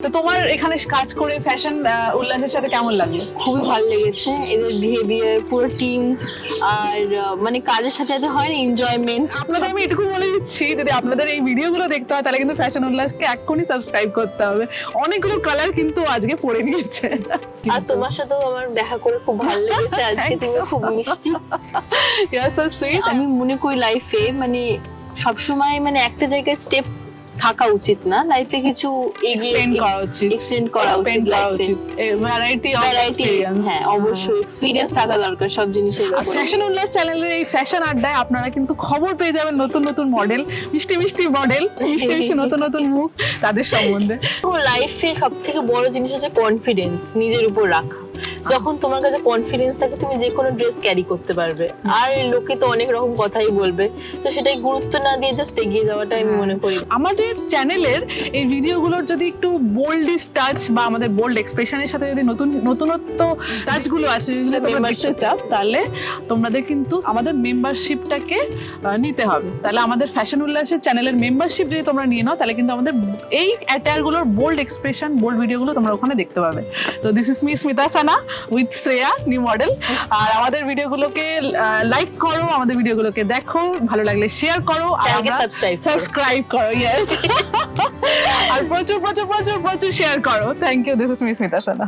তো তোমার এখানে কাজ করে ফ্যাশন উল্লাসের সাথে কেমন লাগলো? খুবই ভালো লেগেছে এদের বিহেভিয়ার, পুরো টিম, আর মানে কাজের সাথে সাথে হয় এনজয়মেন্ট। আপনাদের আমি এটুকু বলে দিচ্ছি, যদি আপনাদের এই ভিডিওগুলো দেখতে হয় তাহলে কিন্তু ফ্যাশন উল্লাসকে এক্ষুনি সাবস্ক্রাইব করতে হবে। অনেকগুলো কালার কিন্তু আজকে পরে নিয়েছে। আর তোমার সাথেও আমার দেখা করে খুব ভালো লেগেছে আজকে, তুমি খুব মিষ্টি। You are so sweet. আমি মনে করি লাইফে মানে সবসময় মানে একটা জায়গায় স্টেপ থাকা উচিত না, লাইফে কিছু এক্সটেন্ড করা উচিত, এক্সটেন্ড করা উচিত লাইফে। Variety of experience. হ্যাঁ অবশ্যই এক্সপেরিয়েন্স থাকা দরকার সব জিনিসের ব্যাপারে। ফ্যাশন উল্লাস চ্যানেলের এই ফ্যাশন আড্ডায় আপনারা কিন্তু খবর পেয়ে যাবেন নতুন নতুন মডেল, মিষ্টি মিষ্টি মডেল, মিষ্টি মিষ্টি নতুন নতুন মুখ, তাদের সম্বন্ধে। তো লাইফে সব থেকে বড় জিনিস হচ্ছে কনফিডেন্স, নিজের উপর রাখা। যখন তোমার কাছে কনফিডেন্স থাকে তুমি যে কোনো ড্রেস ক্যারি করতে পারবে। আর লোকে তো অনেক রকম কথাই বলবে, তো সেটাই গুরুত্ব না দিয়ে জাস্ট এগিয়ে যাওয়াটা আমি মনে করি। আমাদের চ্যানেলের এই ভিডিওগুলোর যদি একটু বোল্ড টাচ বা আমাদের বোল্ড এক্সপ্রেশনের সাথে যদি নতুনত্ব টাচগুলো আছে যেগুলো তোমরা দেখতে চাও, তাহলে তোমাদের কিন্তু আমাদের মেম্বারশিপটাকে নিতে হবে। তাহলে আমাদের ফ্যাশন উল্লাসের চ্যানেলের মেম্বারশিপ যদি তোমরা নিয়ে নাও, তাহলে কিন্তু আমাদের এই অ্যাটায়ারগুলোর বোল্ড এক্সপ্রেশন, বোল্ড ভিডিওগুলো তোমরা ওখানে দেখতে পাবে। তো this is me Smita Sana with Shreya, new model. আর আমাদের ভিডিওগুলোকে লাইক করো, আমাদের ভিডিওগুলোকে দেখো, ভালো লাগলে শেয়ার করো, আর সাবস্ক্রাইব করো। ইয়েস। আর প্রচুর প্রচুর প্রচুর প্রচুর শেয়ার করো। Thank you. This is me Smita Sana.